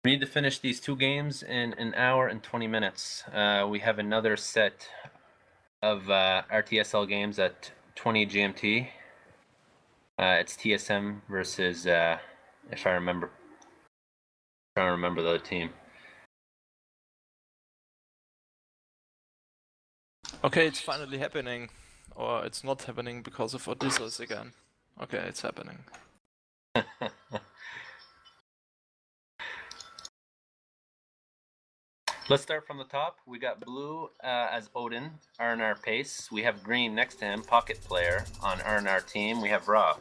We need to finish these 2 games in an hour and 20 minutes. We have another set of RTSL games at 20 GMT. It's TSM versus, if I remember, trying to remember the other team. Okay, it's finally happening. Or it's not happening because of Odysseus again. Okay, it's happening. Let's start from the top. We got blue as Odin, RnR Pace. We have green next to him, Pocket Player on RnR team. We have Raw,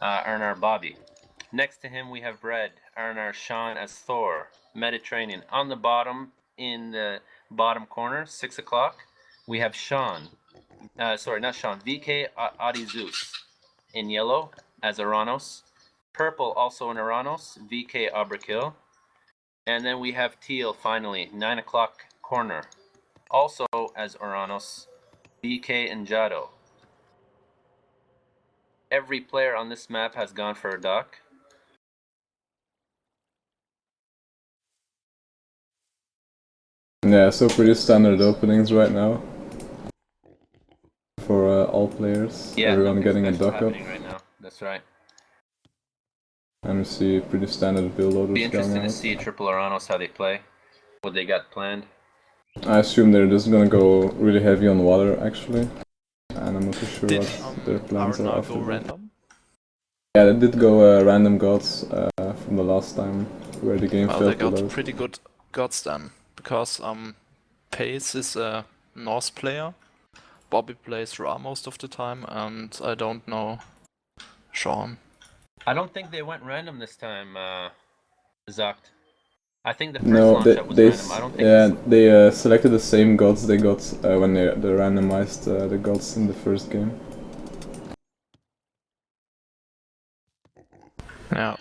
RnR Bobby. Next to him we have red, RnR Sean as Thor, Mediterranean. On the bottom, in the bottom corner, 6 o'clock, we have Sean. Sorry, not Sean, VK Adi Zeus in yellow as Aranos. Purple also in Aranos, VK Abrakill. And then we have teal finally, 9 o'clock corner, also as Oranos, BK and Jado. Every player on this map has gone for a duck. Yeah, so pretty standard openings right now for all players. Yeah, everyone getting a special duck up. right now. That's right. And we see pretty standard build orders Be going interesting to out. see Triple Oranos how they play, what they got planned. I assume they're just gonna go really heavy on water actually. And I'm not too sure Did what their plans are RnR after go that. random? Yeah, they did go random gods from the last time where the game Well, they failed got a lot. pretty good gods then. Because Pace is a Norse player. Bobby plays Ra most of the time, and I don't know Sean. I don't think they went random this time, Zucht. I think the first No, launch up was random. I don't think they selected the same gods they got when they randomized the gods in the first game. Yeah,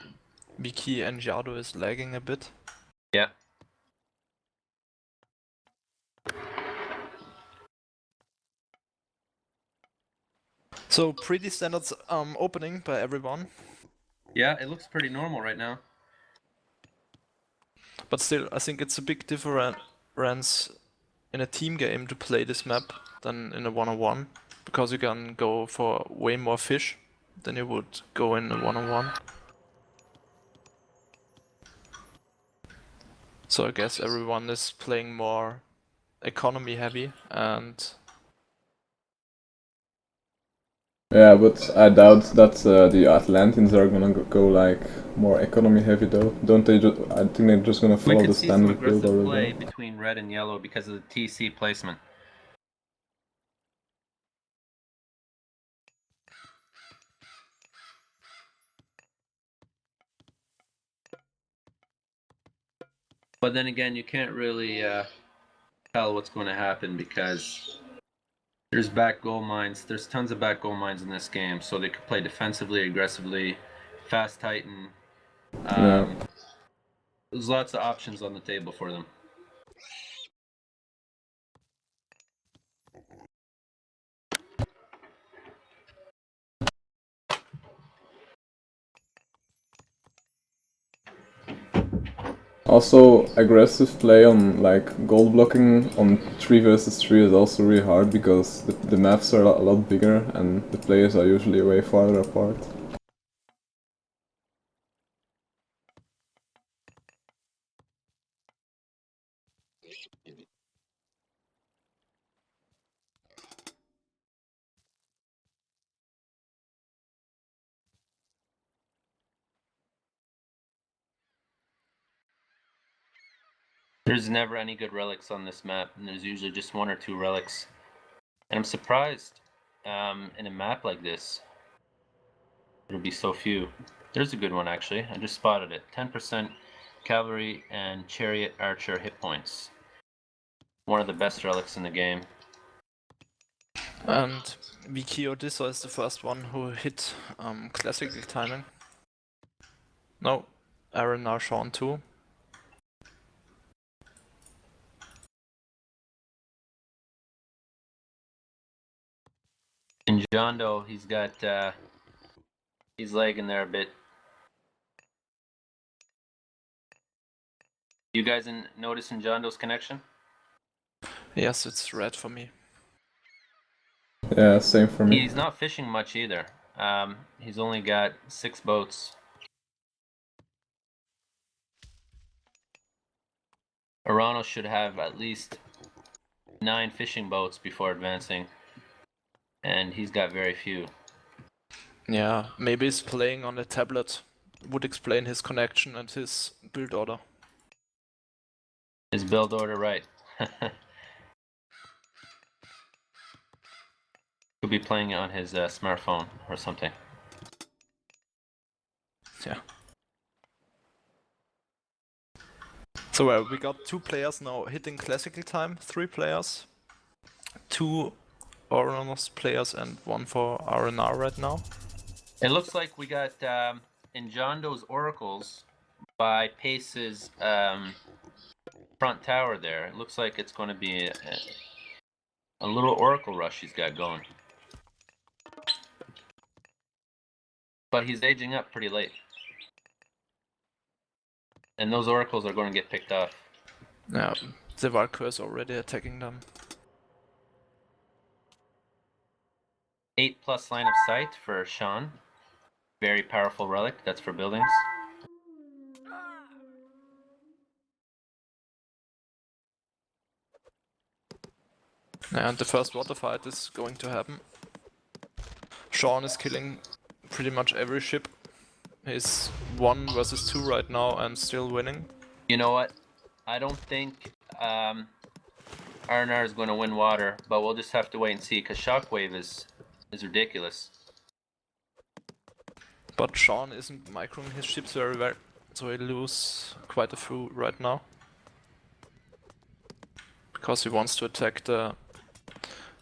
Miki and Jado is lagging a bit. Yeah. So pretty standard opening by everyone. Yeah, it looks pretty normal right now. But still, I think it's a big difference in a team game to play this map than in a one-on-one, because you can go for way more fish than you would go in a one-on-one. So I guess everyone is playing more economy heavy and... Yeah, but I doubt that the Atlanteans are gonna go like more economy heavy though. Don't they? I think they're just gonna We follow could the see some standard build aggressive already. play between red and yellow because of the TC placement. But then again, you can't really tell what's going to happen because there's back goal mines. There's tons of back goal mines in this game, so they could play defensively, aggressively, fast Titan. Yeah. There's lots of options on the table for them. Also, aggressive play on like gold blocking on 3 versus 3 is also really hard because the maps are a lot bigger and the players are usually way farther apart. There's never any good relics on this map, and there's usually just 1 or 2 relics. And I'm surprised in a map like this, there'll be so few. There's a good one actually, I just spotted it. 10% cavalry and chariot archer hit points. One of the best relics in the game. And Viki Odissa is the first one who hit classical timing. No, RnR Sean too. And John Doe, he's got he's lagging there a bit. You guys noticing John Doe's connection? Yes, it's red for me. Yeah, same for me. He's not fishing much either. He's only got 6 boats. Arano should have at least 9 fishing boats before advancing, and he's got very few. Yeah, maybe he's playing on a tablet. Would explain his connection and his build order. His build order, right. Could be playing it on his smartphone or something. Yeah. So we got 2 players now hitting classical time, 3 players. 2 Oronus players and 1 for RnR right now. It looks like we got in John Doe's oracles by Pace's front tower there. It looks like it's going to be a little oracle rush he's got going. But he's aging up pretty late. And those oracles are going to get picked off. Yeah, the Valkyrie is already attacking them. 8+ line of sight for Sean. Very powerful relic. That's for buildings. And the first water fight is going to happen. Sean is killing pretty much every ship. He's 1 versus 2 right now and still winning. You know what? I don't think RnR is going to win water, but we'll just have to wait and see, because Shockwave is ridiculous. But Sean isn't microing his ships very well, so he'll lose quite a few right now. Because he wants to attack the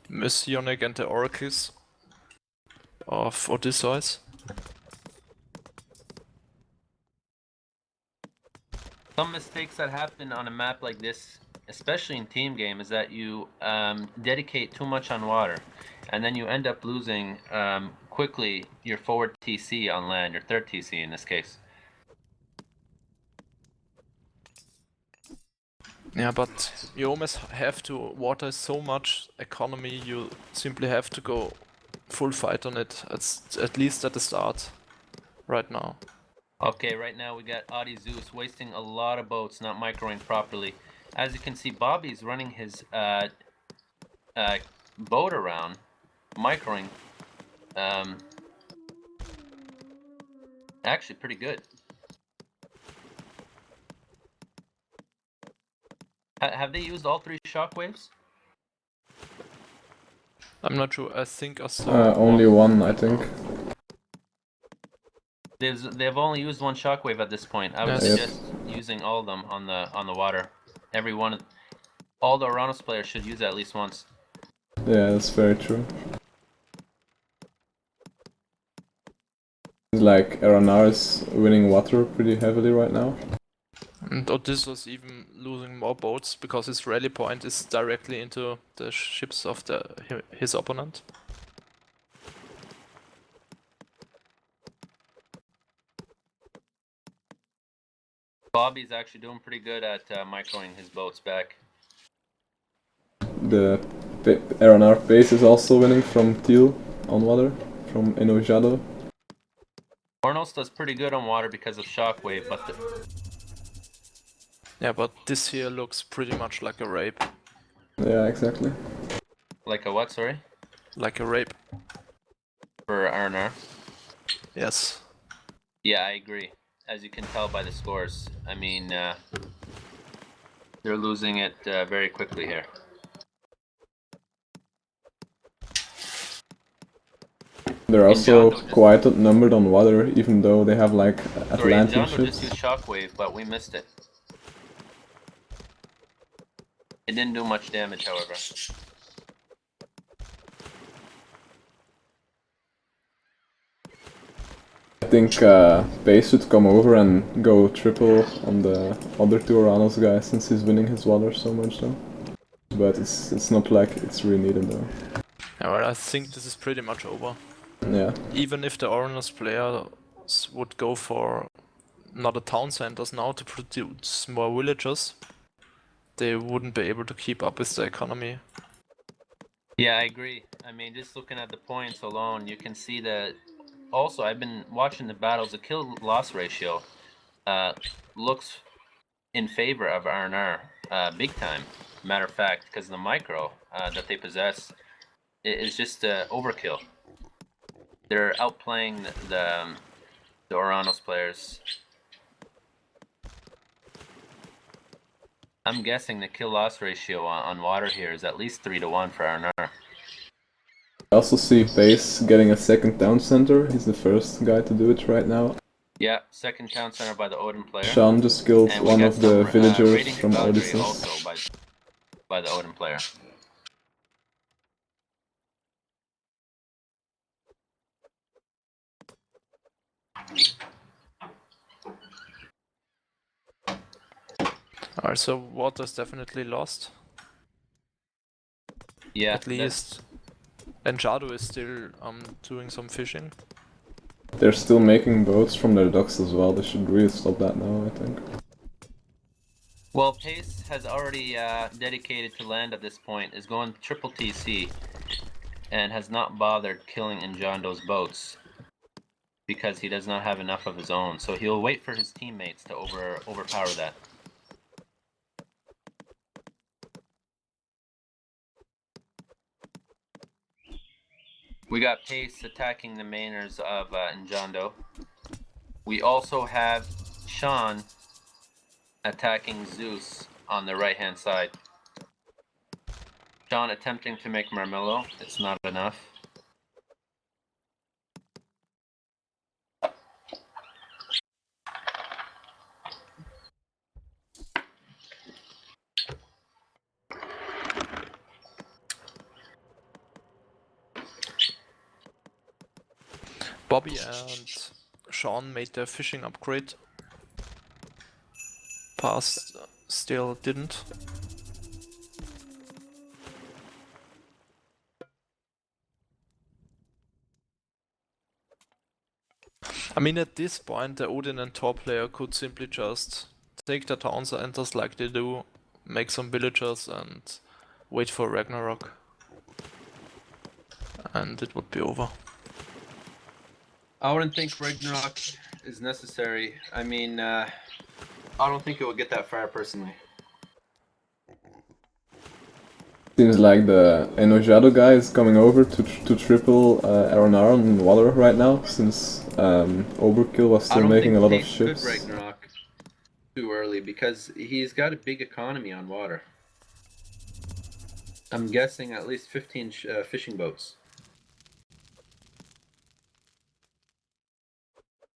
Messianic and the Oracles of Odysseus. Some mistakes that happen on a map like this, especially in team game, is that you dedicate too much on water, and then you end up losing quickly your forward TC on land, your third TC in this case. Yeah, but you almost have to water so much economy, you simply have to go full fight on it, at least at the start, right now. Okay, right now we got Adi Zeus wasting a lot of boats, not microing properly. As you can see, Bobby's running his boat around, microing. Actually pretty good. Have they used all 3 shockwaves? I'm not sure, I think I saw Only one, I think. They've only used 1 shockwave at this point. I would Yes. suggest using all of them on the water. All the Uranus players should use it at least once. Yeah, that's very true. It's like RnR is winning water pretty heavily right now. And Odysseus even losing more boats because his rally point is directly into the ships of his opponent. Bobby's actually doing pretty good at microing his boats back. The RnR base is also winning from Teal on water, from Enojado. Ornos does pretty good on water because of shockwave, but Yeah, but this here looks pretty much like a rape. Yeah, exactly. like a what, sorry? Like a rape. For RnR. Yes. Yeah, I agree. As you can tell by the scores. I mean, they're losing it very quickly here. They're also Injando quite outnumbered on water, even though they have like Sorry, Atlantic Injando ships. just used shockwave, but we missed it. It didn't do much damage, however. I think Base should come over and go triple on the other 2 Uranus guys since he's winning his water so much now. But it's not like it's really needed though. Yeah, well, I think this is pretty much over. Yeah. Even if the Oranus players would go for not a town centers now to produce more villagers, they wouldn't be able to keep up with the economy. Yeah, I agree. I mean, just looking at the points alone, you can see that. Also, I've been watching the battles. The kill-loss ratio looks in favor of RnR big time. Matter of fact, because the micro that they possess is just overkill. They're outplaying the Oranos players. I'm guessing the kill-loss ratio on water here is at least 3-1 for RnR. I also see Base getting a second town center. He's the first guy to do it right now. Yeah, second town center by the Odin player. Sean just killed And we one got of the some, villagers raiding from cavalry Odysseus. also by the Odin player. Alright, so water's definitely lost. Yeah, At least. And Jado is still doing some fishing. They're still making boats from their docks as well. They should really stop that now, I think. Well, Pace has already dedicated to land at this point, is going triple TC, and has not bothered killing Njando's boats because he does not have enough of his own. So he'll wait for his teammates to overpower that. We got Pace attacking the mainers of Njando. We also have Sean attacking Zeus on the right-hand side. Sean attempting to make Marmello. It's not enough. Bobby and Sean made their fishing upgrade. Past still didn't. I mean, at this point, the Odin and Thor player could simply just take the town centers like they do, make some villagers, and wait for Ragnarok. And it would be over. I wouldn't think Ragnarok is necessary. I mean, I don't think it will get that far personally. Seems like the Enojado guy is coming over to triple RnR on water right now, since Overkill was still making a lot of ships. I don't think Pace could Ragnarok too early because he's got a big economy on water. I'm guessing at least 15 fishing boats.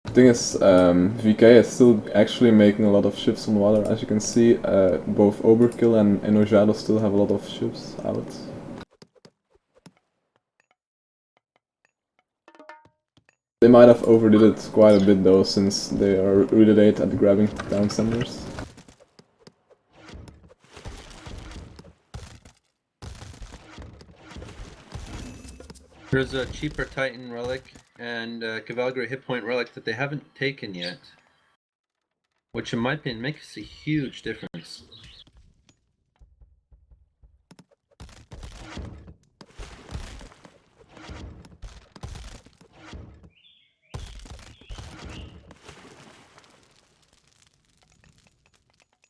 The thing is, VK is still actually making a lot of ships on water. As you can see, both Overkill and Enojado still have a lot of ships out. They might have overdid it quite a bit though, since they are really late at grabbing down centers. There's a cheaper Titan relic and Cavalry hit point relic that they haven't taken yet, which in my opinion makes a huge difference.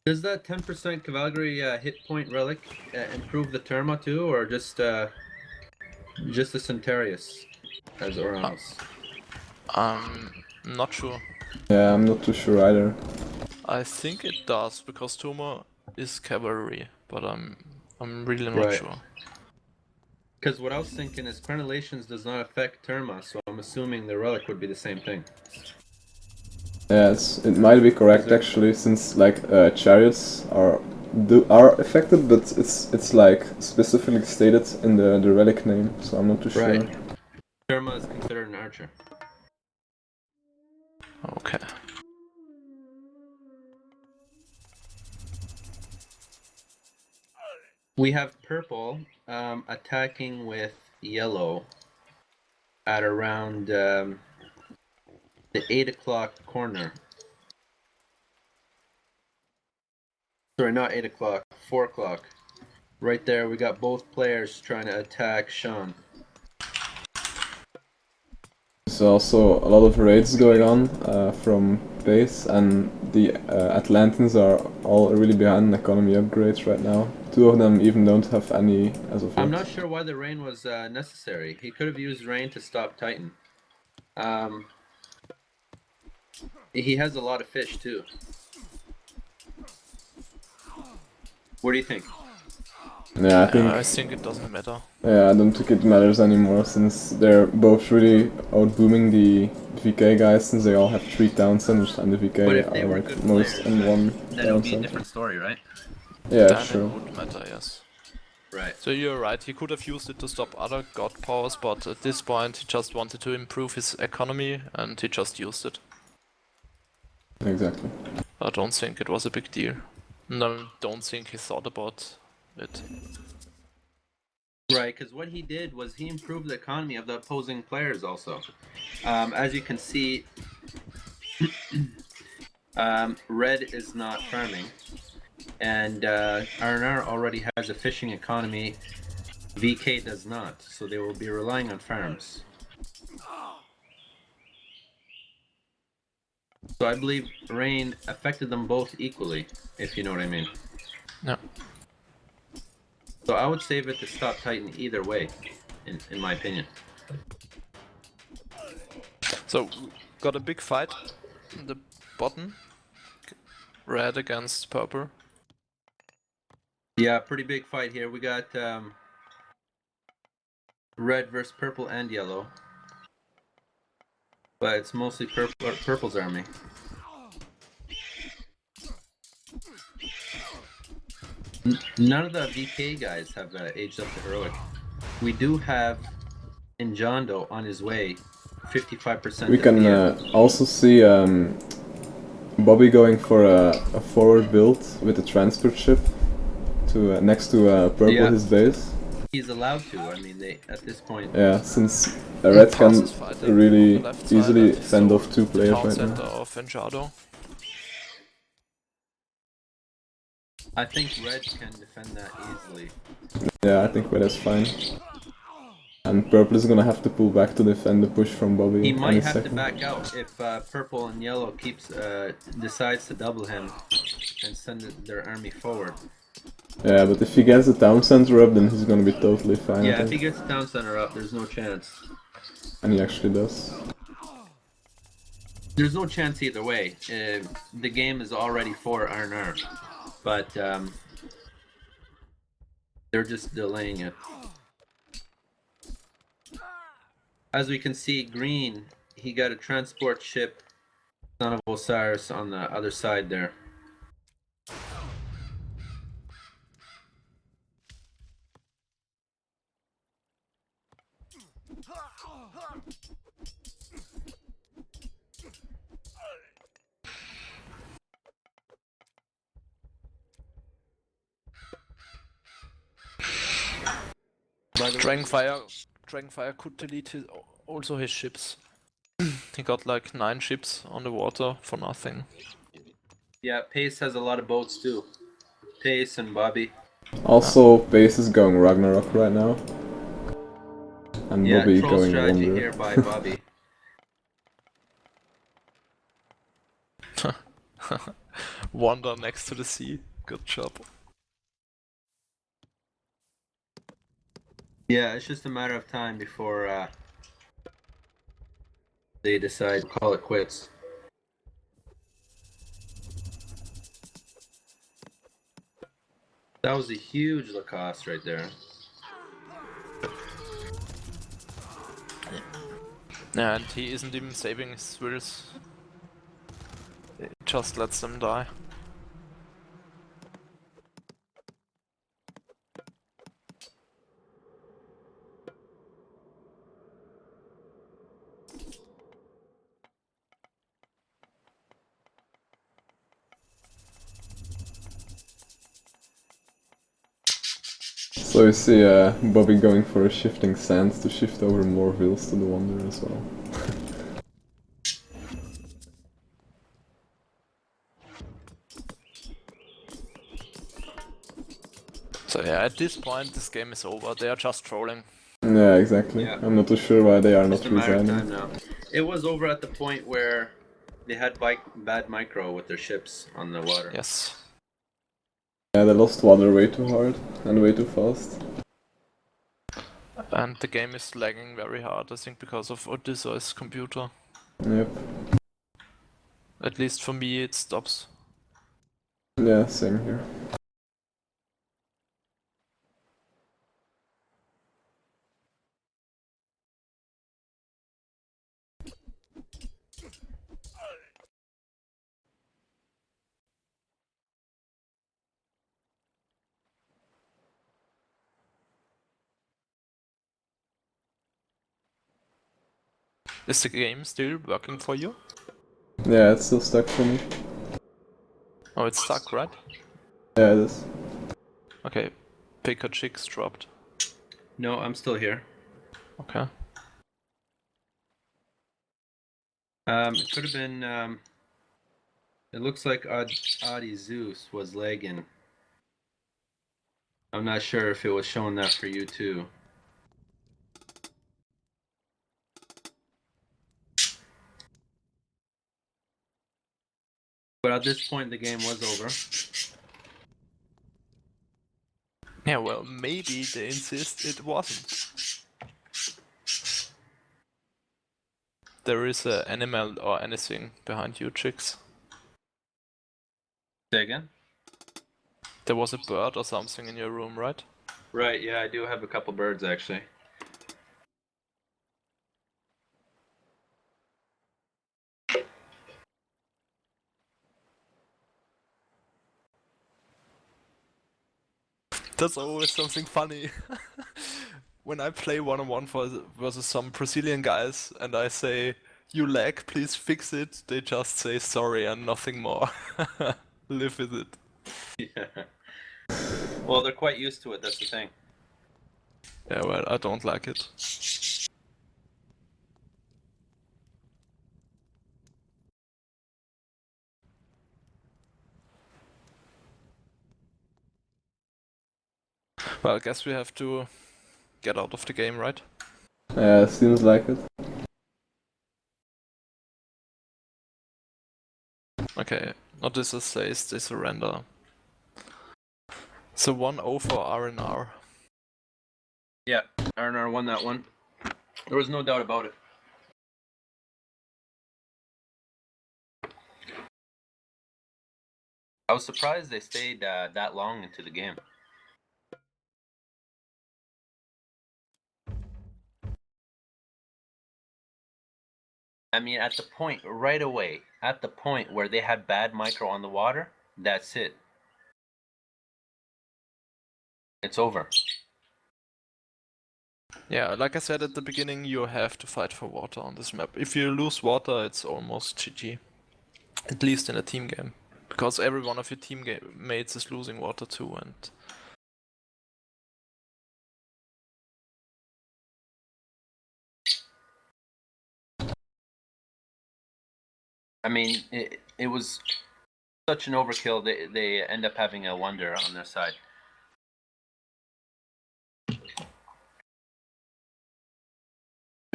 Does that 10% Cavalry hit point relic improve the Terma too, or just the Centarius as Oranos? Not sure. Yeah, I'm not too sure either. I think it does, because Toma is cavalry, but I'm really not sure. Because what I was thinking is Crenellations does not affect Terma, so I'm assuming the relic would be the same thing. Yeah, it might be correct actually, since like chariots are affected, but it's like specifically stated in the relic name, so I'm not too sure. Right. Terma is considered an archer. Okay. We have purple attacking with yellow at around the 8 o'clock corner. Sorry, not 8 o'clock, 4 o'clock. Right there, we got both players trying to attack Sean. There's also a lot of raids going on from base, and the Atlantans are all really behind economy upgrades right now. Two of them even don't have any as of yet. I'm not sure why the rain was necessary. He could have used rain to stop Titan. He has a lot of fish too. What do you think? Yeah, I think it doesn't matter. Yeah, I don't think it matters anymore since they're both really outbooming the VK guys, since they all have 3 town centers and the VK But if they are were like good most players, in one then it would town be a center. different story, right? Yeah, Then sure. it would matter, yes. Right. So you're right, he could have used it to stop other god powers, but at this point he just wanted to improve his economy and he just used it. Exactly. I don't think it was a big deal. No, don't think he thought about it. Right, because what he did was he improved the economy of the opposing players also. As you can see, Red is not farming, and RnR already has a fishing economy. VK does not, so they will be relying on farms. So I believe rain affected them both equally, if you know what I mean. Yeah. So I would save it to stop Titan either way, in my opinion. So, got a big fight in the bottom. Red against purple. Yeah, pretty big fight here. We got red versus purple and yellow. But it's mostly purple's army. None of the VK guys have aged up to heroic. We do have Injondo on his way, 55%. We can also see Bobby going for a forward build with a transport ship to next to purple, Yeah. his base. He's allowed to. I mean, they at this point. Yeah, since red can Passes fighting really on the left side easily and fend so off 2 the players town right center now. of Enjado. I think red can defend that easily. Yeah, I think red is fine. And purple is gonna have to pull back to defend the push from Bobby. He might any have second. to back out if purple and yellow decides to double him and send their army forward. Yeah, but if he gets the town center up, then he's gonna be totally fine. Yeah, I if he think. gets the town center up, there's no chance. And he actually does. There's no chance either way. The game is already for RnR, but they're just delaying it. As we can see, green, he got a transport ship, Son of Osiris, on the other side there. By the way, Dragonfire could delete also his ships. He got like 9 ships on the water for nothing. yeah, Pace has a lot of boats too. Pace and Bobby. Also, base is going Ragnarok right now. And Yeah, Bobby troll going strategy Wonder. here by Bobby. Wander next to the sea. Good job. Yeah, it's just a matter of time before they decide to call it quits. That was a huge Lacoste right there. Yeah, and he isn't even saving his wills. He just lets them die. So you see Bobby going for a shifting sands to shift over more vills to the Wonder as well. So yeah, at this point this game is over. They are just trolling. Yeah, exactly. Yeah. I'm not too sure why they are Just not a matter of time resigning. now. It was over at the point where they had bad micro with their ships on the water. Yes. Yeah, they lost water way too hard and way too fast. And the game is lagging very hard, I think, because of Odysseus' computer. Yep. At least for me it stops. Yeah, same here. Is the game still working for you? Yeah, it's still stuck for me. Oh, it's stuck, right? Yeah, it is. Okay. Pick a chicks dropped. No, I'm still here. Okay. It could have been. It looks like Adi Zeus was lagging. I'm not sure if it was showing that for you too. But at this point, the game was over. Yeah, well, maybe they insist it wasn't. There is a animal or anything behind you, chicks. Say again? There was a bird or something in your room, right? Right, yeah, I do have a couple birds actually. That's always something funny. When I play one-on-one versus some Brazilian guys and I say, "You lag, please fix it," they just say sorry and nothing more. Live with it. Yeah. Well, they're quite used to it, that's the thing. Yeah, well, I don't like it. Well, I guess we have to get out of the game, right? Yeah, seems like it. Okay, Odysseus says they surrender. So 1-0 for RnR. Yeah, RnR won that one. There was no doubt about it. I was surprised they stayed that long into the game. I mean, at the point, right away, at the point where they had bad micro on the water, that's it. It's over. Yeah, like I said at the beginning, you have to fight for water on this map. If you lose water, it's almost GG. At least in a team game. Because every one of your mates is losing water too, and I mean, it was such an overkill, they end up having a wonder on their side. It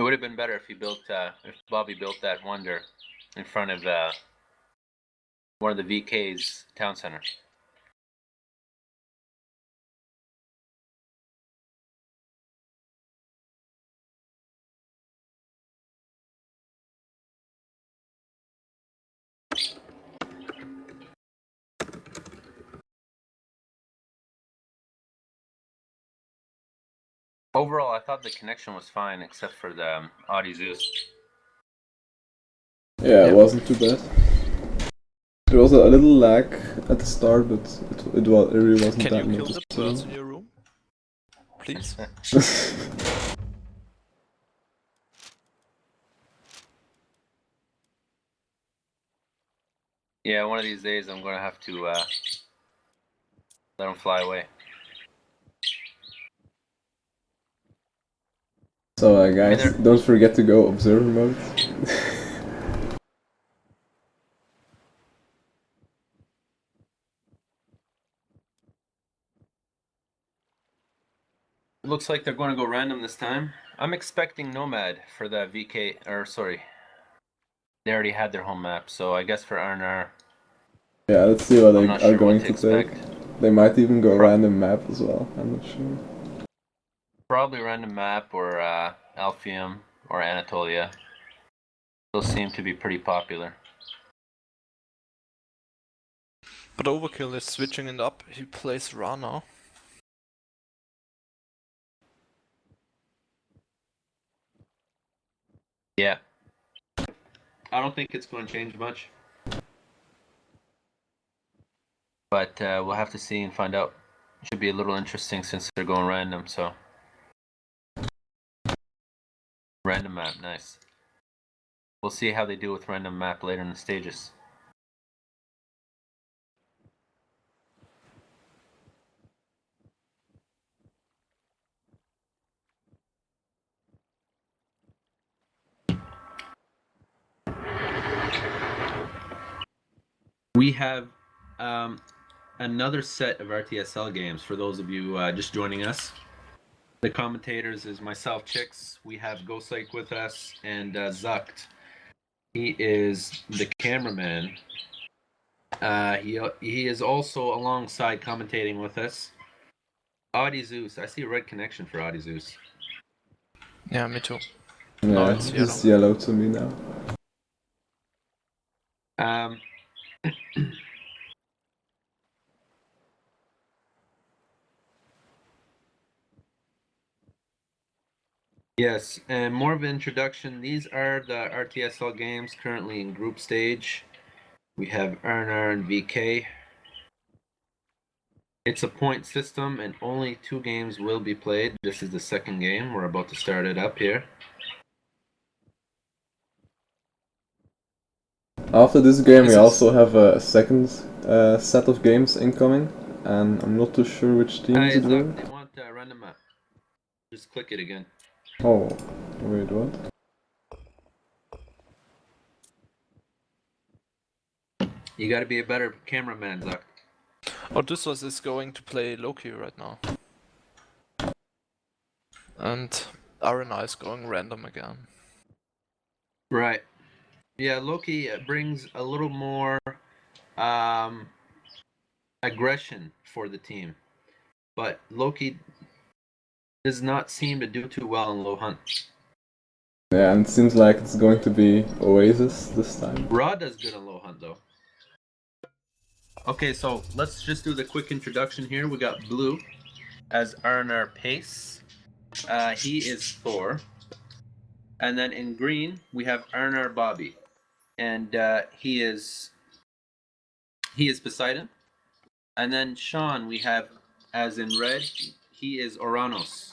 would have been better if he built, if Bobby built that wonder in front of one of the VK's town center. Overall, I thought the connection was fine, except for the Audi Zeus. Yeah, Yeah. it wasn't too bad. There was a little lag at the start, but it really wasn't Can that you kill the birds in noticeable. your room? Please? Yeah, one of these days I'm gonna have to let them fly away. So guys, they're- don't forget to go observer mode. looks like they're going to go random this time. I'm expecting Nomad for the VK, or sorry, they already had their home map, so I guess for RnR. Yeah, let's see what I'm they not are sure going what to to take. expect. They might even go random map as well, I'm not sure. Probably random map or Alphium or Anatolia. Those seem to be pretty popular. But Overkill is switching it up. He plays RnR. Yeah. I don't think it's going to change much. But we'll have to see and find out. Should be a little interesting since they're going random, so. Random map, nice. We'll see how they do with random map later in the stages. We have another set of RTSL games for those of you just joining us. The commentators is myself, Chicks. We have Ghostlake with us and Zucht. He is the cameraman. He is also alongside commentating with us. Audi Zeus. I see a red connection for Audi Zeus. Yeah, me too. Yeah, No, it's he's yellow to me now. Yes, and more of an introduction. These are the RTSL games currently in group stage. We have RnR and VK. It's a point system and only 2 games will be played. This is the second game. We're about to start it up here. After this game we also have a second set of games incoming, and I'm not too sure which teams it will. They want random map. Just click it again. Oh, wait, what? You gotta be a better cameraman, Zuck. Odysseus is going to play Loki right now. And RnR is going random again. Right. Yeah, Loki brings a little more aggression for the team. But Loki does not seem to do too well in low hunt. Yeah, and it seems like it's going to be Oasis this time. Raw does good in low hunt though. Okay, so let's just do the quick introduction here. We got Blue as RnR Pace. He is Thor. And then in green, we have RnR Bobby. And he is Poseidon. And then Sean, we have as in red, he is Oranos.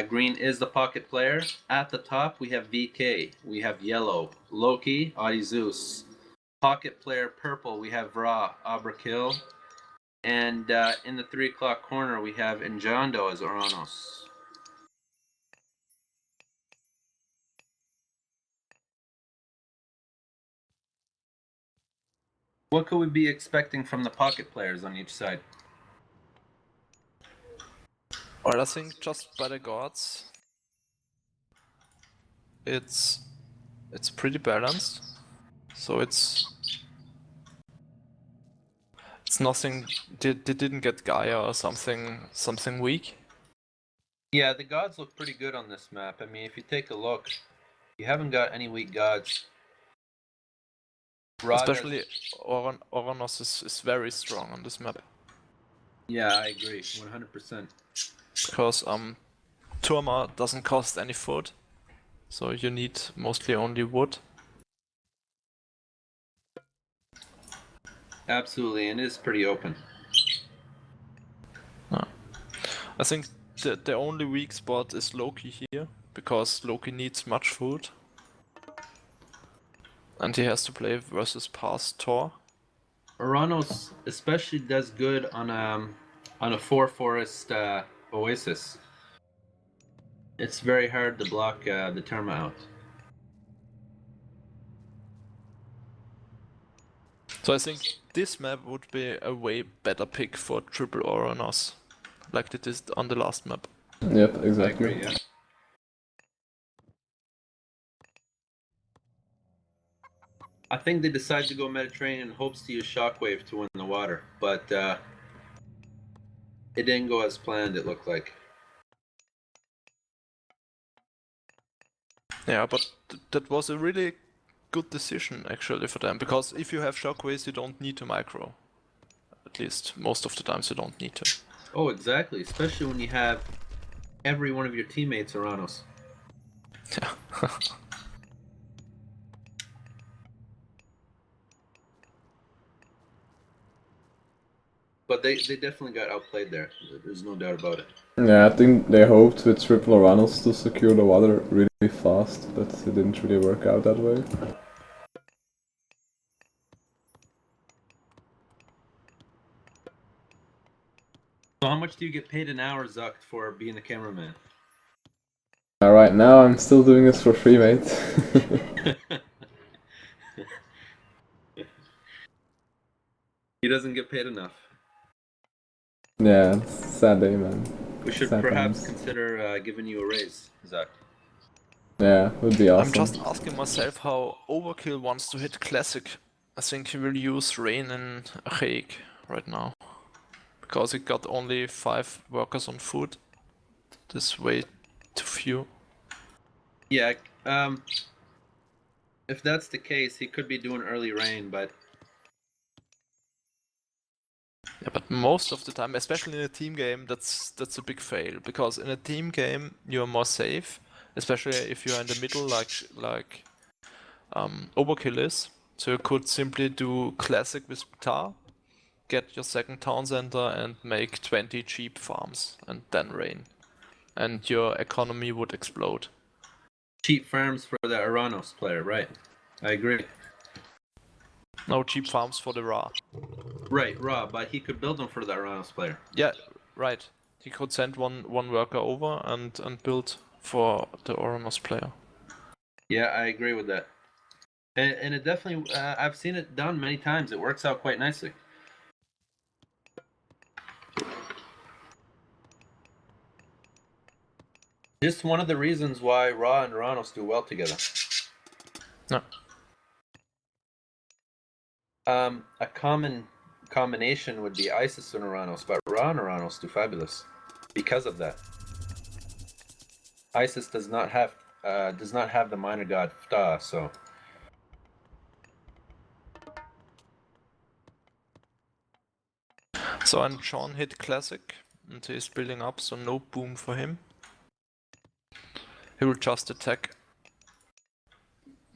Green is the pocket player. At the top, we have VK. We have yellow, Loki, Audi Zeus. Pocket player purple, we have Ra, Abrakill. And in the 3 o'clock corner, we have Enjando as Oranos. What could we be expecting from the pocket players on each side? Well, I think just by the gods, it's pretty balanced. So it's nothing. They didn't get Gaia or something weak. Yeah, the gods look pretty good on this map. I mean, if you take a look, you haven't got any weak gods. Especially Oranos is very strong on this map. Yeah, I agree, 100%. Because Turma doesn't cost any food, so you need mostly only wood. Absolutely, and it is pretty open. I think the only weak spot is Loki here, because Loki needs much food. And he has to play versus past Thor. Oranos especially does good on a 4 forest oasis. It's very hard to block the Terma out. So I think this map would be a way better pick for triple Oranos. like it is on the last map. Yep, I exactly. agree, yeah. I think they decided to go Mediterranean in hopes to use Shockwave to win the water, but it didn't go as planned, it looked like. Yeah, but that was a really good decision actually for them, because if you have shockwaves, you don't need to micro. At least most of the times you don't need to. Oh, exactly, especially when you have every one of your teammates Oranos. Yeah. But they definitely got outplayed there. There's no doubt about it. Yeah, I think they hoped with triple Oranos to secure the water really fast, but it didn't really work out that way. So how much do you get paid an hour, Zucht, for being a cameraman? Right now I'm still doing this for free, mate. He doesn't get paid enough. Yeah, it's a sad day, man. We should Sad perhaps times. consider giving you a raise, Zucht. Yeah, would be awesome. I'm just asking myself how Overkill wants to hit Classic. I think he will use Rain in Archaic right now. Because he got only 5 workers on food. This way too few. Yeah, if that's the case, he could be doing early rain, but Yeah, but most of the time, especially in a team game, that's a big fail. Because in a team game, you're more safe, especially if you're in the middle, like Overkill is. So you could simply do Classic with Tar, get your second town center, and make 20 cheap farms, and then Rain. And your economy would explode. cheap farms for the Oranos player, right? I agree. No cheap farms for the Ra. Right, Rob, but he could build them for the Oranos player. Yeah, right. He could send one worker over and build for the Oranos player. Yeah, I agree with that. And it definitely, I've seen it done many times. It works out quite nicely. Just one of the reasons why Ra and Oranos do well together. No. A common combination would be Isis and Oranos, but Ra and Oranos do fabulous because of that. Isis does not have the minor god Phta, so So and Sean hit Classic, and he's building up, so no boom for him. He will just attack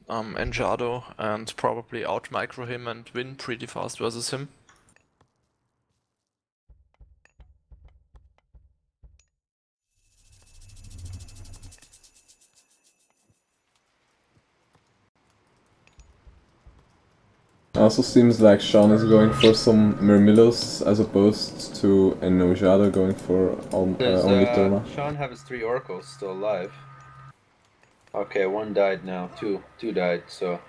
Enjado and probably out micro him and win pretty fast versus him. Also seems like Sean is going for some Myrmillos as opposed to Enojado going for does only Toma. Sean have his 3 oracles still alive? Okay, 1 died now. 2 died, so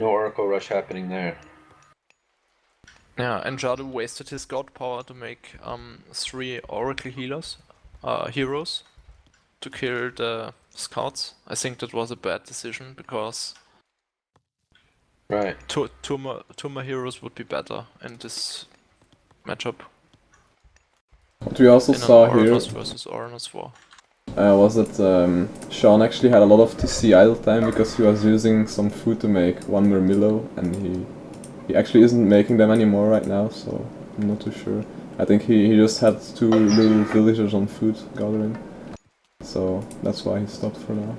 no oracle rush happening there. Yeah, Enjado wasted his god power to make 3 Oracle healers, heroes, to kill the scouts. I think that was a bad decision because Right. two more heroes would be better in this matchup. What we also In an saw here Oranos versus Oranos war. was that Sean actually had a lot of TC idle time because he was using some food to make 1 Myrmillo, and he actually isn't making them anymore right now, so I'm not too sure. I think he just had 2 little villagers on food gathering, so that's why he stopped for now.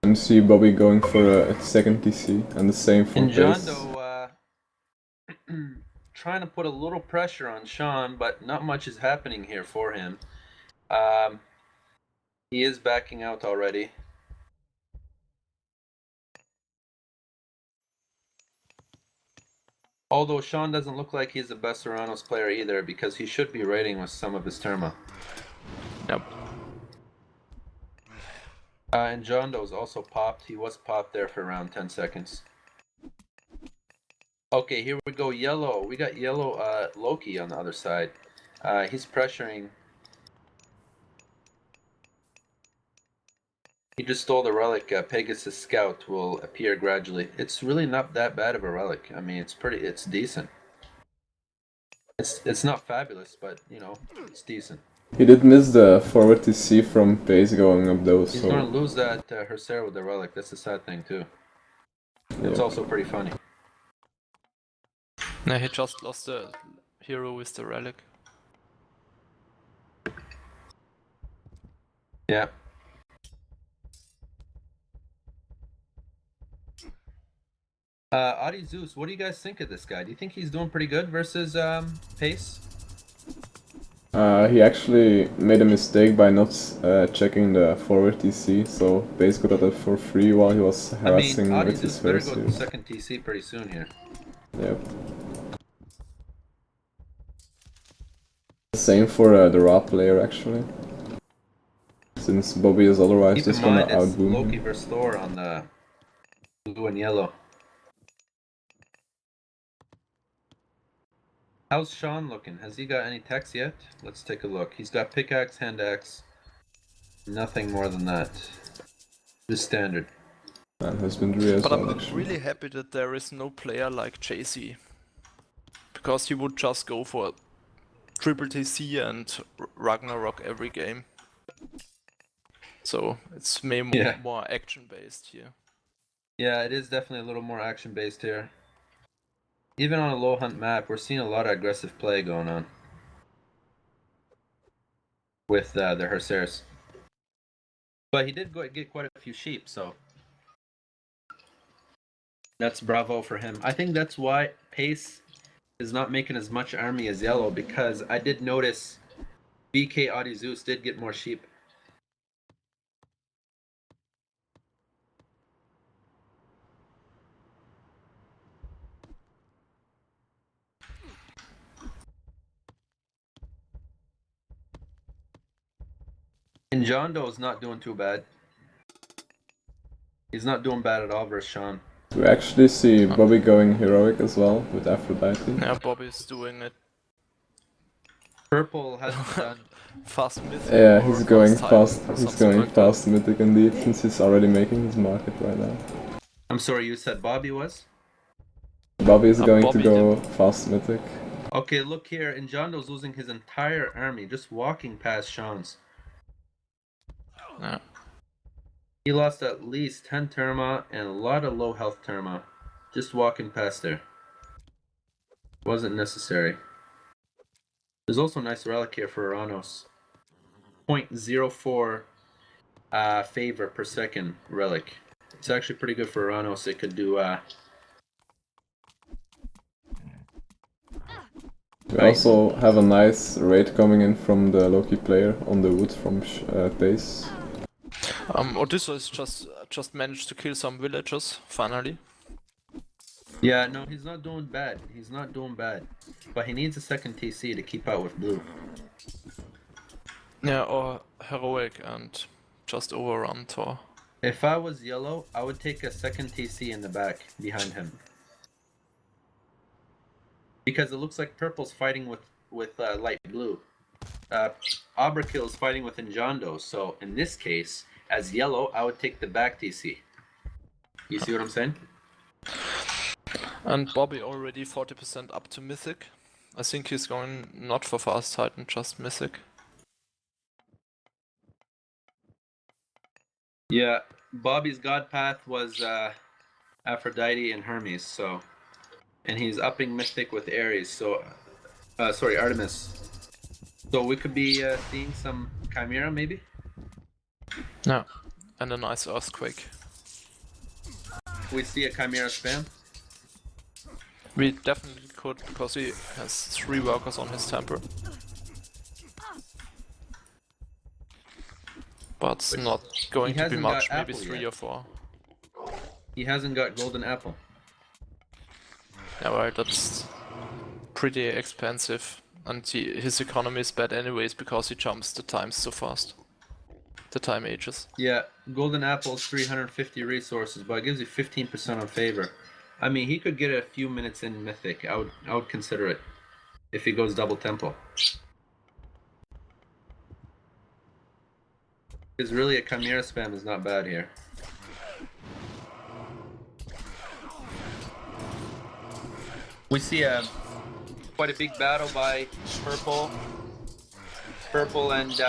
And see Bobby going for a second TC, and the same for And Pace. Jondo trying to put a little pressure on Sean, but not much is happening here for him. He is backing out already. Although Sean doesn't look like he's the best Oranos player either, because he should be raiding with some of his Terma. Yep. And John Doe's also popped. He was popped there for around 10 seconds. Okay, here we go. Yellow. We got yellow Loki on the other side. He's pressuring. He just stole the relic. Pegasus Scout will appear gradually. It's really not that bad of a relic. I mean, it's decent. It's not fabulous, but you know, it's decent. He did miss the forward TC from base going up those. He's so gonna lose that Hercera with the relic. That's the sad thing too. It's yeah. also pretty funny. No, he just lost the hero with the relic. Yeah. Adi Zeus, what do you guys think of this guy? Do you think he's doing pretty good versus Pace? He actually made a mistake by not checking the forward TC, so base got that for free while he was harassing Adi with Zeus his better first go to second TC pretty soon here. Yep. Same for the raw player actually. Since Bobby is otherwise Keep just in gonna mind it's outboom Loki him. versus Thor on the blue and yellow. How's Sean looking? Has he got any techs yet? Let's take a look. He's got pickaxe, hand axe. Nothing more than that. Just standard. And husbandry as But well I'm actually. really happy that there is no player like JC. Because he would just go for triple TC and Ragnarok every game. So it's more action based here. Yeah, it is definitely a little more action based here. Even on a low hunt map, we're seeing a lot of aggressive play going on with the Herceres. But he did get quite a few sheep, so that's bravo for him. I think that's why Pace is not making as much army as Yellow, because I did notice BK Adi Zeus did get more sheep. And John Doe is not doing too bad. He's not doing bad at all versus Sean. We actually see Bobby going heroic as well with Aphrodite. Yeah, Bobby's doing it. Purple hasn't done. Fast mythic. Yeah, or he's going fast. Titan, He's something going like that. fast mythic indeed, since he's already making his market right now. I'm sorry, you said Bobby was? Bobby is going Bobby to go fast mythic. Okay, look here, and John Doe's losing his entire army just walking past Sean's. Yeah. He lost at least 10 Terma and a lot of low health Terma just walking past there. Wasn't necessary. There's also a nice relic here for Oranos. 0.04 favor per second relic. It's actually pretty good for Oranos. It could do We also have a nice raid coming in from the Loki player on the wood from base. Odysseus just managed to kill some villagers, finally. Yeah, no, he's not doing bad. He's not doing bad. But he needs a second TC to keep out with blue. Yeah, or heroic and just overrun Thor. If I was yellow, I would take a second TC in the back behind him. Because it looks like purple's fighting with light blue. Abrakill is fighting with Njondo, so in this case, as yellow, I would take the back TC. You see what I'm saying? And Bobby already 40% up to Mythic. I think he's going not for Fast Titan, just Mythic. Yeah, Bobby's god path was Aphrodite and Hermes, so... And he's upping Mythic with Ares, so... sorry, Artemis. So we could be seeing some Chimera, maybe? Yeah, and a nice Earthquake. We see a Chimera spam? We definitely could, because he has 3 workers on his temple. But it's not going to be much, maybe 3 or 4. He hasn't got Golden Apple. Yeah, well, that's pretty expensive. And his economy is bad anyways because he jumps the times so fast. The time ages. Yeah, Golden Apple's 350 resources, but it gives you 15% on favor. I mean, he could get a few minutes in Mythic. I would consider it if he goes double tempo. Because really, a Chimera spam is not bad here. We see quite a big battle by purple and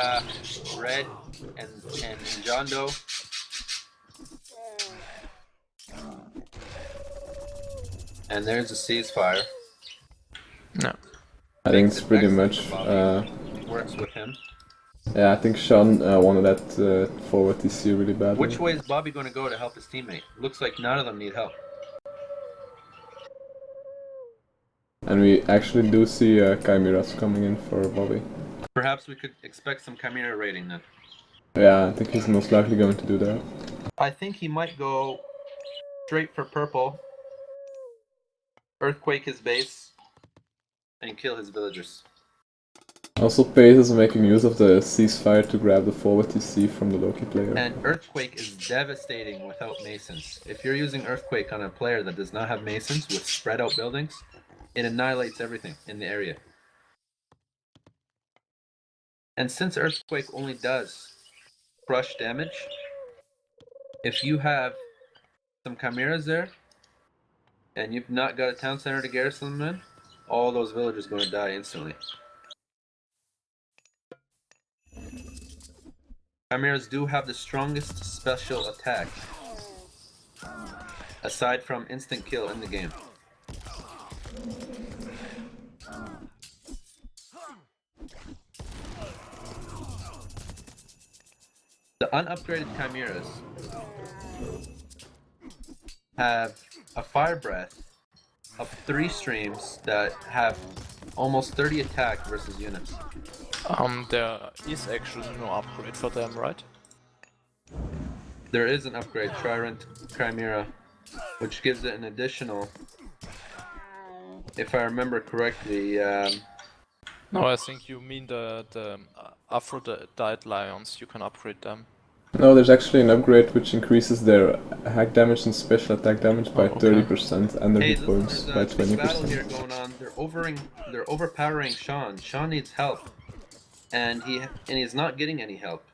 red and John Doe. And there's a ceasefire. No. I think it's pretty much. Works with him. Yeah, I think Sean wanted that forward TC really badly. Which way is Bobby going to go to help his teammate? Looks like none of them need help. And we actually do see Chimeras coming in for Bobby. Perhaps we could expect some Chimera raiding then. Yeah, I think he's most likely going to do that. I think he might go straight for purple, earthquake his base, and kill his villagers. Also, Pace is making use of the ceasefire to grab the forward TC from the Loki player. And earthquake is devastating without masons. If you're using earthquake on a player that does not have masons with spread out buildings, it annihilates everything in the area. And since earthquake only does crush damage, if you have some chimeras there and you've not got a town center to garrison them in, all those villagers are going to die instantly. Chimeras do have the strongest special attack aside from instant kill in the game. The unupgraded chimeras have a fire breath of 3 streams that have almost 30 attack versus units. There is actually no upgrade for them, right? There is an upgrade, Trident Chimera, which gives it an additional, if I remember correctly, No, I think you mean the Aphrodite lions. You can upgrade them. No, there's actually an upgrade which increases their hack damage and special attack damage by 30% and their hey, hit points by there's a battle 20%. here going on. They're overpowering Sean. Sean needs help, and he's not getting any help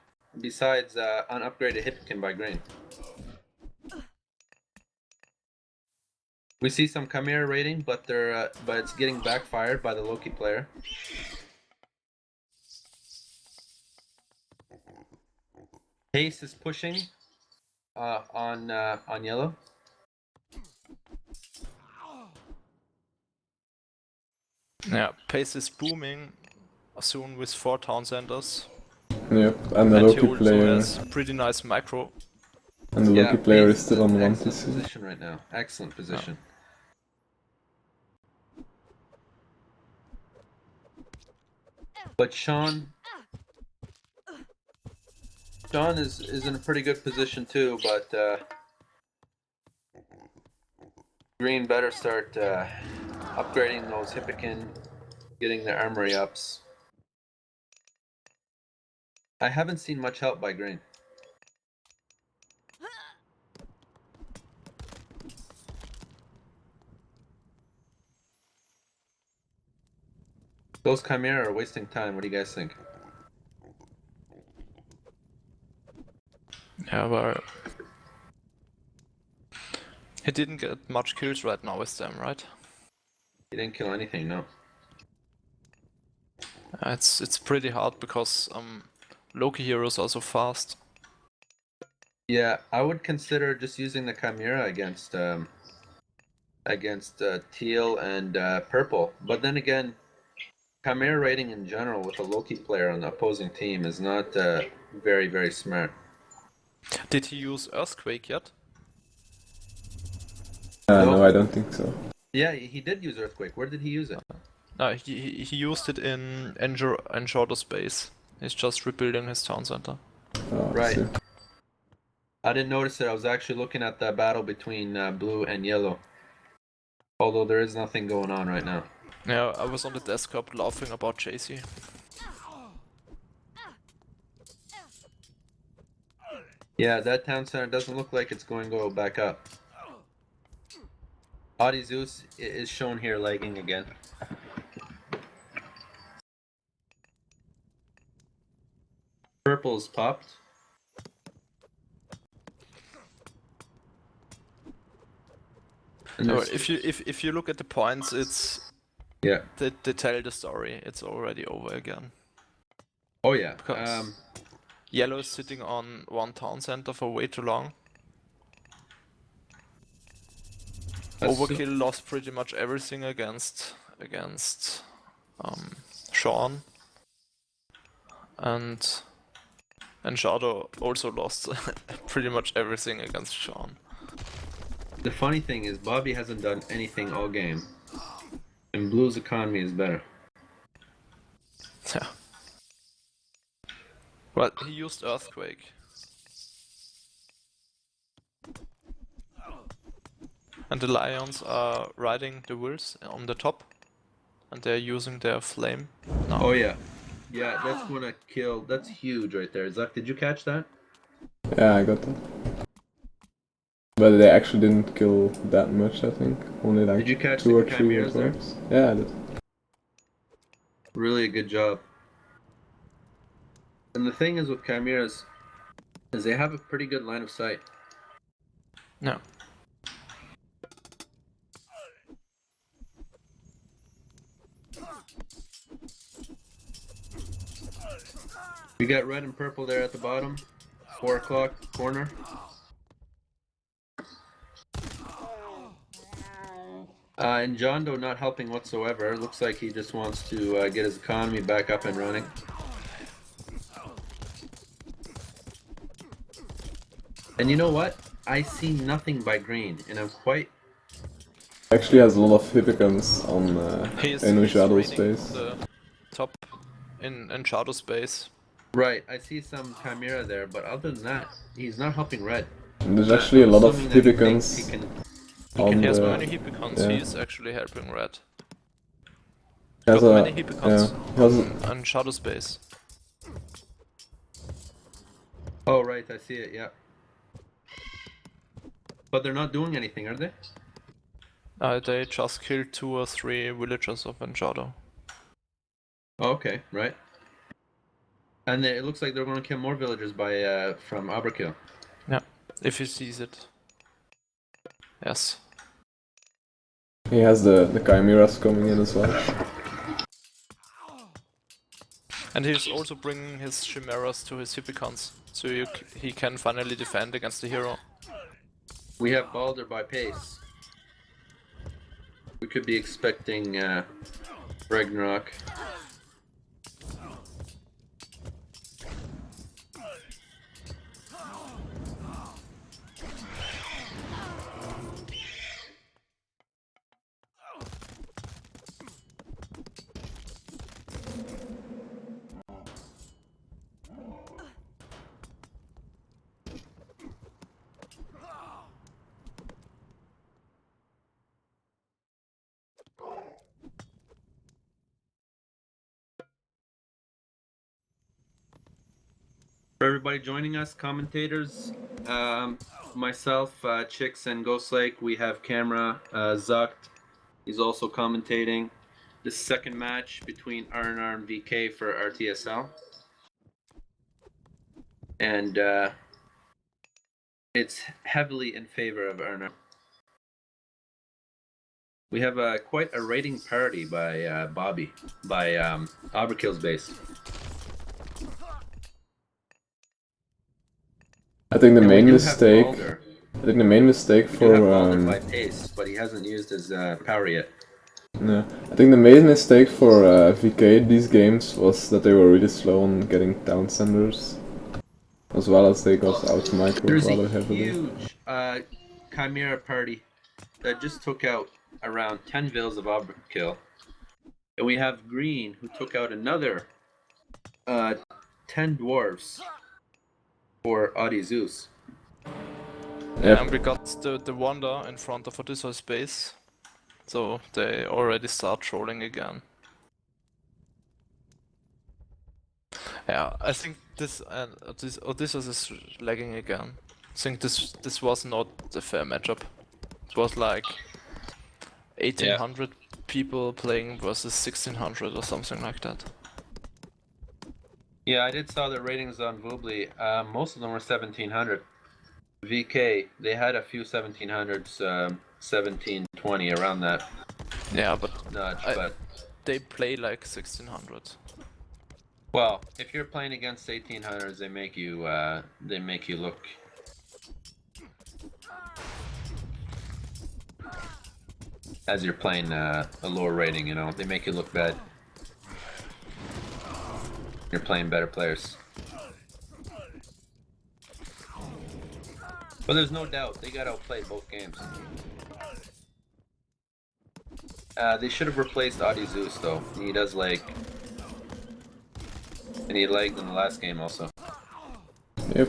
besides unupgraded Hipkin by Green. We see some Chimera raiding, but it's getting backfired by the Loki player. Pace is pushing on yellow. Yeah, pace is booming soon with 4 town centers. Yep, and the And he Loki also player has pretty nice micro. and the Loki player Pace is still on in 1 excellent TC. position right now. Excellent position. But Sean is in a pretty good position too, but Green better start upgrading those Hippican, getting their armory ups. I haven't seen much help by Green. Those Chimera are wasting time. What do you guys think? Yeah, well, he didn't get much kills right now with them, right? He didn't kill anything, no. It's pretty hard because Loki heroes are so fast. Yeah, I would consider just using the Chimera against teal and purple. But then again, Chimera raiding in general with a Loki player on the opposing team is not very, very smart. Did he use Earthquake yet? No, I don't think so. Yeah, he did use Earthquake. Where did he use it? No, he used it in Enjordo Space. He's just rebuilding his town center. Oh, Right. see. I didn't notice it. I was actually looking at the battle between blue and yellow. Although there is nothing going on right now. Yeah, I was on the desktop laughing about JC. Yeah, that town center doesn't look like it's going to go back up. Audi Zeus is shown here lagging again. Purple's popped. And No, there's- if you look at the points, it's yeah. they tell the story. It's already over again. Oh yeah. Because yellow is sitting on one town center for way too long. Overkill lost pretty much everything against Sean, and Shadow also lost pretty much everything against Sean. The funny thing is Bobby hasn't done anything all game, and Blue's economy is better. Yeah. Well, he used Earthquake. And the lions are riding the wolves on the top, and they're using their flame now. Oh yeah. Yeah, that's gonna kill. That's huge right there. Zucht, did you catch that? Yeah, I got that. But they actually didn't kill that much, I think. Only like Did you catch 2 or the 3 chimeras there? ones. Yeah, I did. Really a good job. And the thing is with chimeras, is they have a pretty good line of sight. No. We got red and purple there at the bottom. 4 o'clock corner. And John Doe not helping whatsoever. Looks like he just wants to get his economy back up and running. And you know what? I see nothing by green, and I'm quite... Actually has a lot of hippicans on He's in Shadow raiding space. the top in Shadow space. Right, I see some chimera there, but other than that, he's not helping red. And there's actually a lot of Assuming that he hippicans thinks he can... on He has the... many hippicons, yeah. he's actually helping red. Has Got a, many hippicons yeah, has a, on Shadow space. Oh, right, I see it, yeah. But they're not doing anything, are they? They just killed 2 or 3 villagers of Enchado. Oh, okay, right. And it looks like they're going to kill more villagers by from Aberkill. Yeah, if he sees it. Yes. he has the chimeras coming in as well. And he's also bringing his chimeras to his hippicons, so he can finally defend against the hero. We have Balder by pace. We could be expecting Ragnarok. For everybody joining us, commentators, myself, Chicks, and Ghostlake, we have camera, Zucht. He's also commentating the second match between RnR and VK for RTSL. And it's heavily in favor of RnR. We have quite a rating parity by Bobby, by Aberkill's base. I think the And we main do have mistake... Balder. I think the main mistake We do have for... Balder by pace, but he hasn't used his power yet. yeah, I think the main mistake for VK these games was that they were really slow on getting down centers. As well as they got out micro There's rather a heavily. huge Chimera party that just took out around 10 vills of Overkill. And we have Green, who took out another 10 dwarves for Audi Zeus. Yep. And we got the Wonder in front of Odysseus base. So they already start trolling again. Yeah, I think this Odysseus is lagging again. I think this was not a fair matchup. It was like 1800 people playing versus 1600 or something like that. Yeah, I did saw the ratings on Voobly. Most of them were 1700. VK, they had a few 1700s, 1720 around that Yeah, but nudge, but they play like 1600. well, if you're playing against 1800s, they make you look as you're playing a lower rating, you know, they make you look bad. You're playing better players. But there's no doubt they got outplayed both games. They should have replaced Adi Zeus though. He does lag. And he lagged in the last game also. Yep.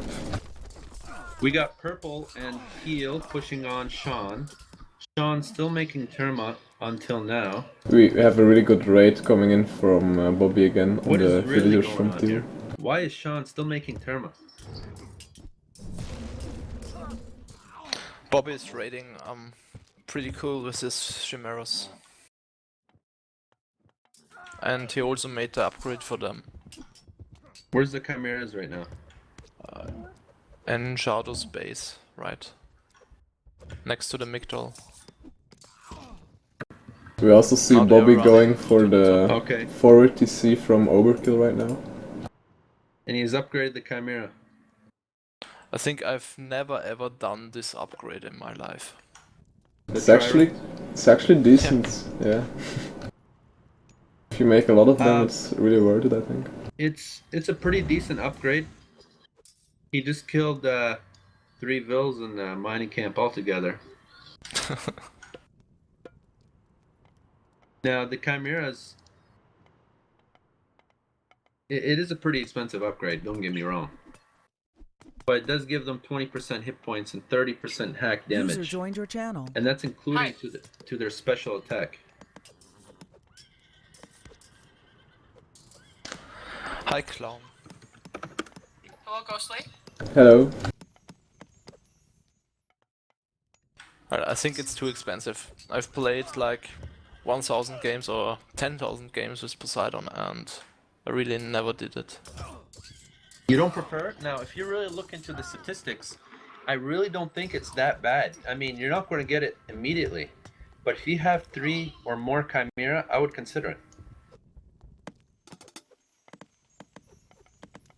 We got Purple and Heel pushing on Sean. Sean still making Terma until now. We have a really good raid coming in from Bobby again on What the is really villagers going from on team. here? Why is Sean still making Terma? Bobby is raiding pretty cool with his chimeras. And he also made the upgrade for them. Where's the Chimeras right now? In Shadow's base, right. Next to the Migdal. We also see Now they're Bobby running going for to the the Okay. forward TC from Overkill right now. And he's upgraded the Chimera. I think I've never ever done this upgrade in my life. It's actually decent, yeah. If you make a lot of them, it's really worth it, I think. It's a pretty decent upgrade. He just killed 3 Vills in the mining camp altogether. Now the Chimeras, it is a pretty expensive upgrade. Don't get me wrong, but it does give them 20% hit points and 30% hack damage. User joined your channel. And that's including to their special attack. Hi, Clown. Hello, Ghostlake. Hello. I think it's too expensive. I've played like 1000 games or 10,000 games with Poseidon and I really never did it. You don't prefer it? Now, if you really look into the statistics, I really don't think it's that bad. I mean, you're not going to get it immediately, but if you have 3 or more Chimera, I would consider it.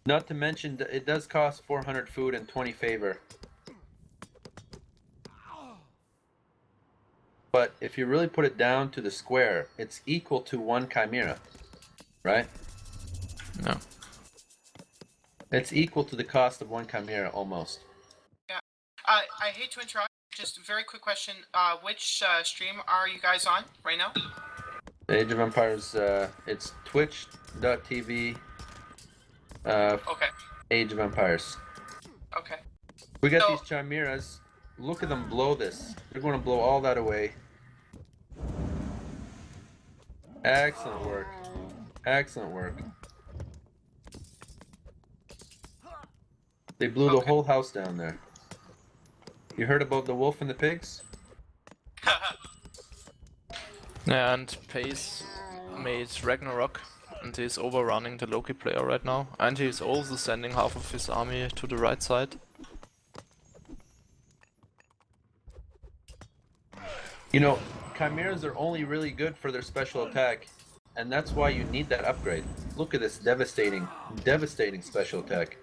Not to mention, it does cost 400 food and 20 favor. But if you really put it down to the square, it's equal to 1 Chimera, right? No. It's equal to the cost of 1 Chimera, almost. Yeah. I hate to interrupt. Just a very quick question. Which stream are you guys on right now? Age of Empires, it's twitch.tv. Okay. Age of Empires. Okay. We got So- these Chimeras. Look at them blow this. They're going to blow all that away. Excellent work. Excellent work. They blew the Okay. whole house down there. You heard about the wolf and the pigs? Yeah, and Pace made Ragnarok and he's overrunning the Loki player right now. And he's also sending half of his army to the right side. You know, Chimeras are only really good for their special attack, and that's why you need that upgrade. Look at this devastating special attack.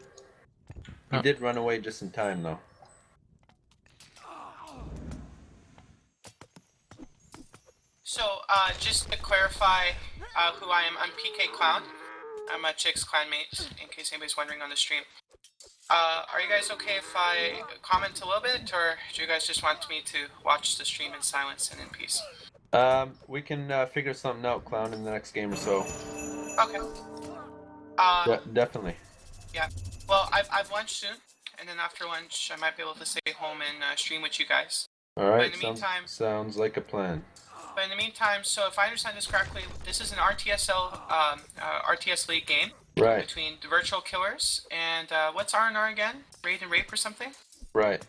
He Huh. did run away just in time, though. So, just to clarify who I am, I'm PK Clown. I'm a Chick's clanmate, in case anybody's wondering on the stream. Are you guys okay if I comment a little bit, or do you guys just want me to watch the stream in silence and in peace? We can figure something out, Clown, in the next game or so. Okay. Definitely. Yeah. Well, I've lunch soon, and then after lunch, I might be able to stay home and stream with you guys. All right. in the meantime- Sounds like a plan. but in the meantime, so if I understand this correctly, this is an RTS League game Right. between the virtual killers and what's RnR again? Raid and Rape or something? Right.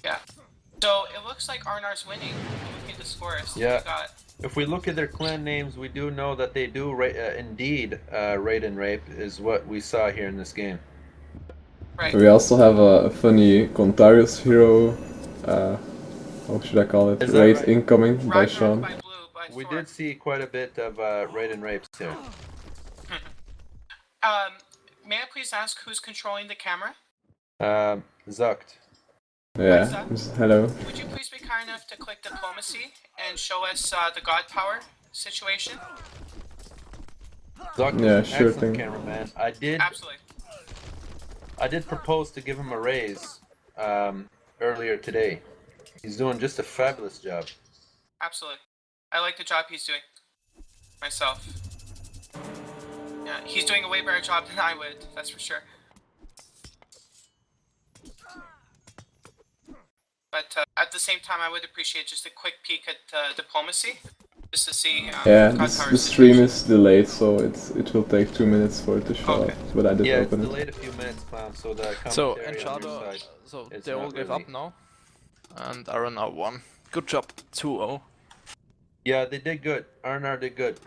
Yeah. So it looks like RnR's winning. Looking at the scores. Yeah. We got If we look at their clan names, we do know that they do indeed raid and rape is what we saw here in this game. right. We also have a funny Contarius hero, how should I call it? Is that Raid right? incoming by Ragnarok Sean. by Blue by We Thor. did see quite a bit of raid and rapes here. May I please ask who's controlling the camera? Zucht. Yeah, hello. Would you please be kind enough to click diplomacy and show us the god power situation? Zucht Yeah, is an sure excellent thing. cameraman. Absolutely. I did propose to give him a raise earlier today. He's doing just a fabulous job. Absolutely. I like the job he's doing. Myself. Yeah, he's doing a way better job than I would, that's for sure. But at the same time, I would appreciate just a quick peek at diplomacy, just to see. Yeah, God the Power's stream situation. is delayed, so it will take 2 minutes for it to show Okay. up. But I did Yeah, it's open it. delayed a few minutes, Clown, so the So commentary on your Enchado, side. so It's they all not gave really- up now, and RnR won. Good job, 2-0. Yeah, they did good. RnR did good.